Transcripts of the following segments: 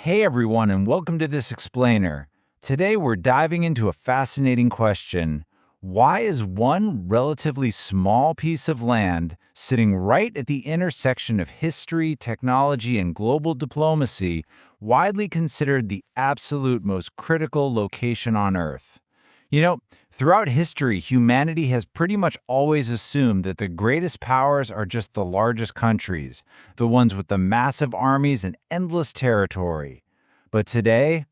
Hey everyone, and welcome to this explainer. Today we're diving into a fascinating question. Why is one relatively small piece of land sitting right at the intersection of history, technology, and global diplomacy widely considered the absolute most critical location on Earth? Throughout history, humanity has pretty much always assumed that the greatest powers are just the largest countries, the ones with the massive armies and endless territory. But today,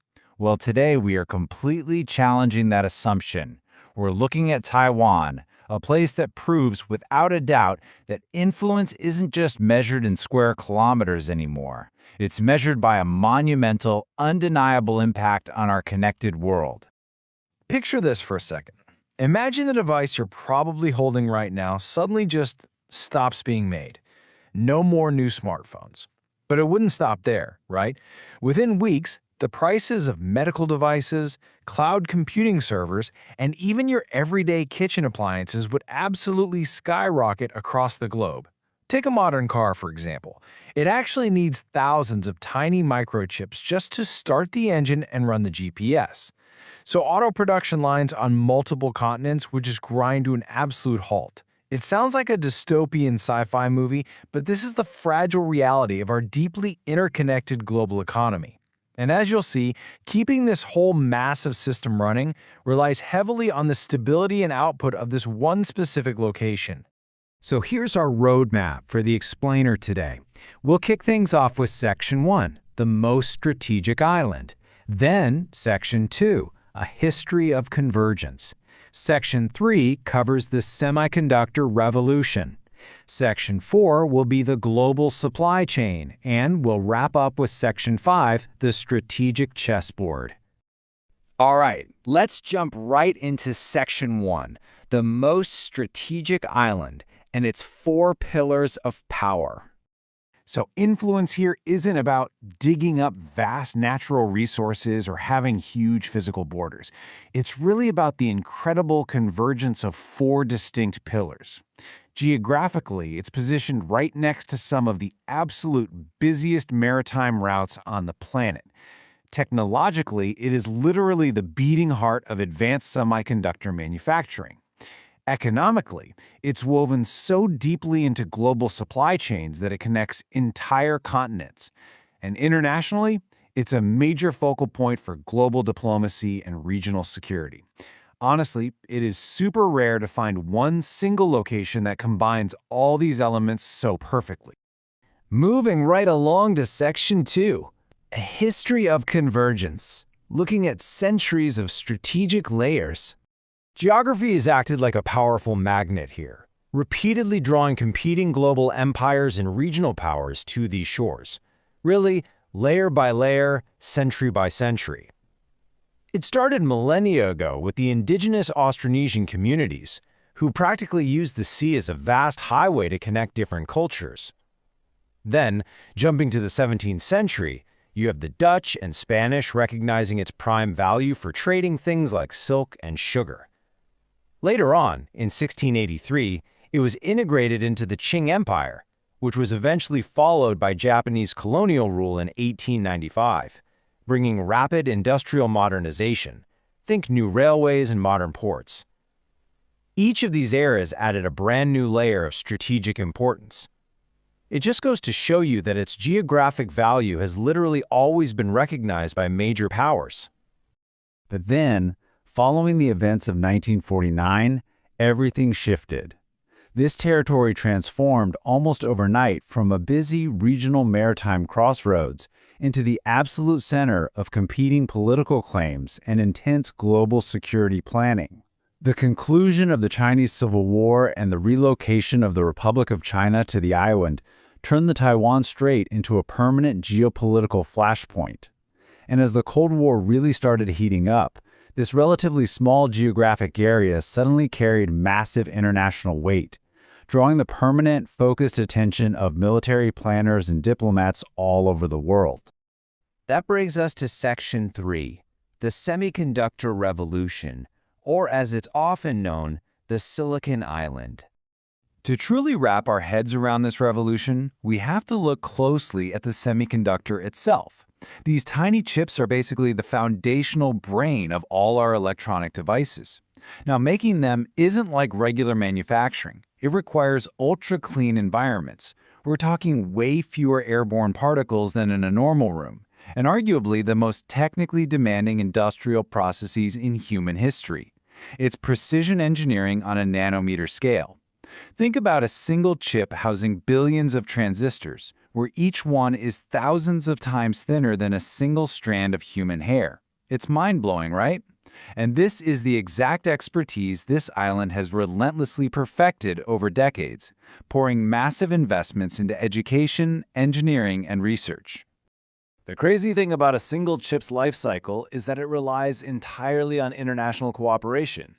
today we are completely challenging that assumption. We're looking at Taiwan, a place that proves without a doubt that influence isn't just measured in square kilometers anymore. It's measured by a monumental, undeniable impact on our connected world. Picture this for a second. Imagine the device you're probably holding right now suddenly just stops being made. No more new smartphones. But it wouldn't stop there, right? Within weeks, the prices of medical devices, cloud computing servers, and even your everyday kitchen appliances would absolutely skyrocket across the globe. Take a modern car, for example. It actually needs thousands of tiny microchips just to start the engine and run the GPS. So auto production lines on multiple continents would just grind to an absolute halt. It sounds like a dystopian sci-fi movie, but this is the fragile reality of our deeply interconnected global economy. And as you'll see, keeping this whole massive system running relies heavily on the stability and output of this one specific location. So here's our roadmap for the explainer today. We'll kick things off with Section 1, the most strategic island. Then Section 2, a history of convergence. Section 3 covers the semiconductor revolution. Section 4 will be the global supply chain, and we'll wrap up with Section 5, the strategic chessboard. All right, let's jump right into Section 1, the most strategic island, and its 4 pillars of power. So influence here isn't about digging up vast natural resources or having huge physical borders. It's really about the incredible convergence of 4 distinct pillars. Geographically, it's positioned right next to some of the absolute busiest maritime routes on the planet. Technologically, it is literally the beating heart of advanced semiconductor manufacturing. Economically, it's woven so deeply into global supply chains that it connects entire continents. And internationally, it's a major focal point for global diplomacy and regional security. Honestly, it is super rare to find one single location that combines all these elements so perfectly. Moving right along to Section 2, a history of convergence, looking at centuries of strategic layers. Geography has acted like a powerful magnet here, repeatedly drawing competing global empires and regional powers to these shores. Really, layer by layer, century by century. It started millennia ago with the indigenous Austronesian communities, who practically used the sea as a vast highway to connect different cultures. Then, jumping to the 17th century, you have the Dutch and Spanish recognizing its prime value for trading things like silk and sugar. Later on, in 1683, it was integrated into the Qing Empire, which was eventually followed by Japanese colonial rule in 1895, bringing rapid industrial modernization. Think new railways and modern ports. Each of these eras added a brand new layer of strategic importance. It just goes to show you that its geographic value has literally always been recognized by major powers. But then, following the events of 1949, everything shifted. This territory transformed almost overnight from a busy regional maritime crossroads into the absolute center of competing political claims and intense global security planning. The conclusion of the Chinese Civil War and the relocation of the Republic of China to the island turned the Taiwan Strait into a permanent geopolitical flashpoint. And as the Cold War really started heating up, this relatively small geographic area suddenly carried massive international weight, drawing the permanent, focused attention of military planners and diplomats all over the world. That brings us to Section 3, the semiconductor revolution, or as it's often known, the Silicon Island. To truly wrap our heads around this revolution, we have to look closely at the semiconductor itself. These tiny chips are basically the foundational brain of all our electronic devices. Now, making them isn't like regular manufacturing. It requires ultra-clean environments. We're talking way fewer airborne particles than in a normal room, and arguably the most technically demanding industrial processes in human history. It's precision engineering on a nanometer scale. Think about a single chip housing billions of transistors, where each one is thousands of times thinner than a single strand of human hair. It's mind-blowing, right? And this is the exact expertise this island has relentlessly perfected over decades, pouring massive investments into education, engineering, and research. The crazy thing about a single chip's life cycle is that it relies entirely on international cooperation.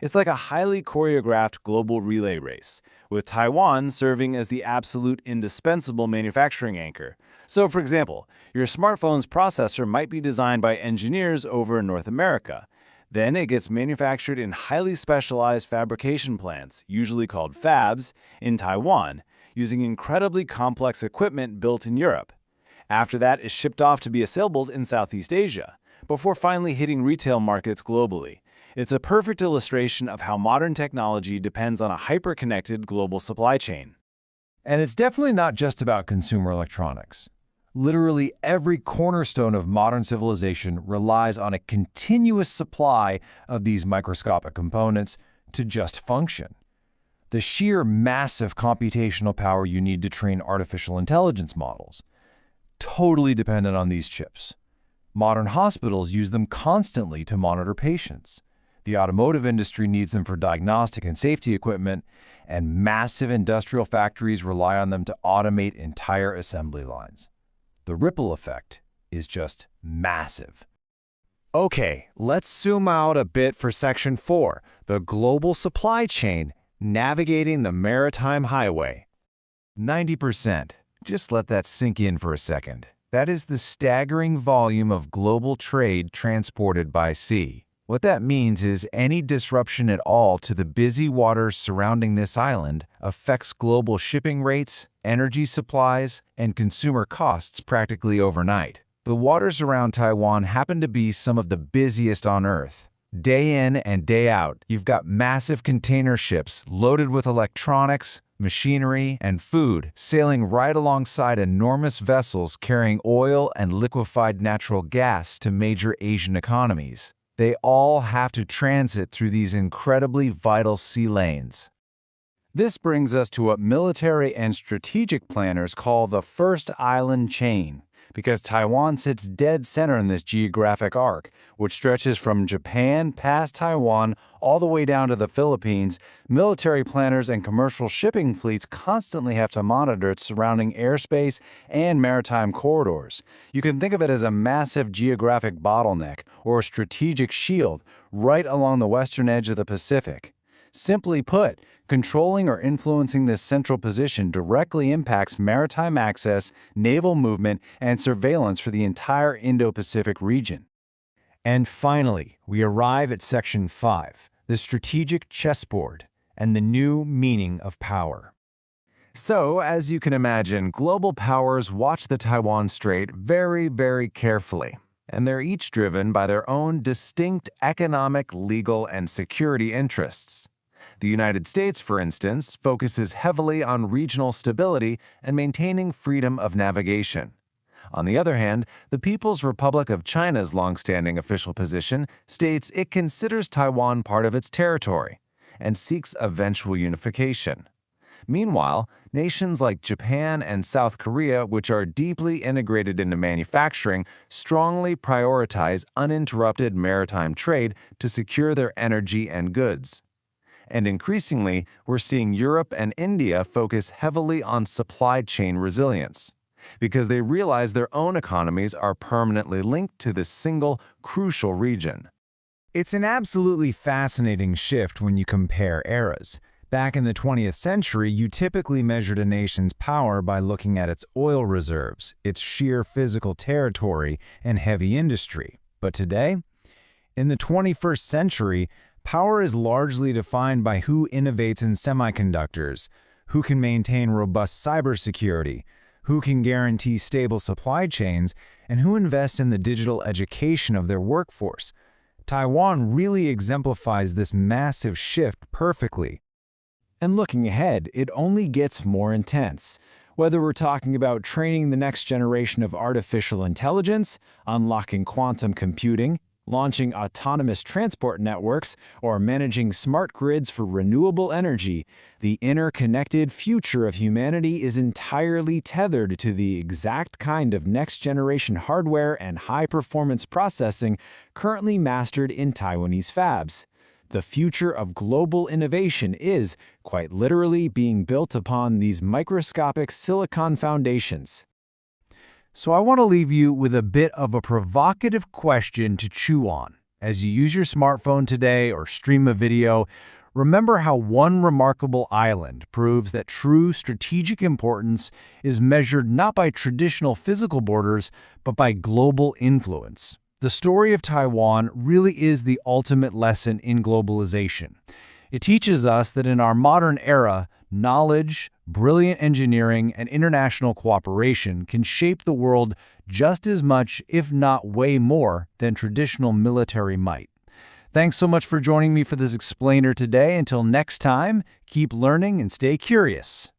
It's like a highly choreographed global relay race, with Taiwan serving as the absolute indispensable manufacturing anchor. So, for example, your smartphone's processor might be designed by engineers over in North America. Then it gets manufactured in highly specialized fabrication plants, usually called fabs, in Taiwan, using incredibly complex equipment built in Europe. After that, it's shipped off to be assembled in Southeast Asia, before finally hitting retail markets globally. It's a perfect illustration of how modern technology depends on a hyper-connected global supply chain. And it's definitely not just about consumer electronics. Literally every cornerstone of modern civilization relies on a continuous supply of these microscopic components to just function. The sheer massive computational power you need to train artificial intelligence models, totally dependent on these chips. Modern hospitals use them constantly to monitor patients. The automotive industry needs them for diagnostic and safety equipment, and massive industrial factories rely on them to automate entire assembly lines. The ripple effect is just massive. Okay, let's zoom out a bit for Section 4, the global supply chain, navigating the maritime highway. 90%. Just let that sink in for a second. That is the staggering volume of global trade transported by sea. What that means is any disruption at all to the busy waters surrounding this island affects global shipping rates, energy supplies, and consumer costs practically overnight. The waters around Taiwan happen to be some of the busiest on Earth. Day in and day out, you've got massive container ships loaded with electronics, machinery, and food sailing right alongside enormous vessels carrying oil and liquefied natural gas to major Asian economies. They all have to transit through these incredibly vital sea lanes. This brings us to what military and strategic planners call the first island chain, because Taiwan sits dead center in this geographic arc, which stretches from Japan past Taiwan all the way down to the Philippines. Military planners and commercial shipping fleets constantly have to monitor its surrounding airspace and maritime corridors. You can think of it as a massive geographic bottleneck or a strategic shield right along the western edge of the Pacific. Simply put, controlling or influencing this central position directly impacts maritime access, naval movement, and surveillance for the entire Indo-Pacific region. And finally, we arrive at Section 5, the strategic chessboard, and the new meaning of power. So, as you can imagine, global powers watch the Taiwan Strait very, very carefully, and they're each driven by their own distinct economic, legal, and security interests. The United States, for instance, focuses heavily on regional stability and maintaining freedom of navigation. On the other hand, the People's Republic of China's longstanding official position states it considers Taiwan part of its territory and seeks eventual unification. Meanwhile, nations like Japan and South Korea, which are deeply integrated into manufacturing, strongly prioritize uninterrupted maritime trade to secure their energy and goods. And increasingly, we're seeing Europe and India focus heavily on supply chain resilience, because they realize their own economies are permanently linked to this single, crucial region. It's an absolutely fascinating shift when you compare eras. Back in the 20th century, you typically measured a nation's power by looking at its oil reserves, its sheer physical territory, and heavy industry. But today, in the 21st century, power is largely defined by who innovates in semiconductors, who can maintain robust cybersecurity, who can guarantee stable supply chains, and who invest in the digital education of their workforce. Taiwan really exemplifies this massive shift perfectly. And looking ahead, it only gets more intense. Whether we're talking about training the next generation of artificial intelligence, unlocking quantum computing, launching autonomous transport networks, or managing smart grids for renewable energy, the interconnected future of humanity is entirely tethered to the exact kind of next-generation hardware and high-performance processing currently mastered in Taiwanese fabs. The future of global innovation is, quite literally, being built upon these microscopic silicon foundations. So I want to leave you with a bit of a provocative question to chew on. As you use your smartphone today or stream a video, remember how one remarkable island proves that true strategic importance is measured not by traditional physical borders, but by global influence. The story of Taiwan really is the ultimate lesson in globalization. It teaches us that in our modern era, knowledge, brilliant engineering, and international cooperation can shape the world just as much, if not way more, than traditional military might. Thanks so much for joining me for this explainer today. Until next time, keep learning and stay curious.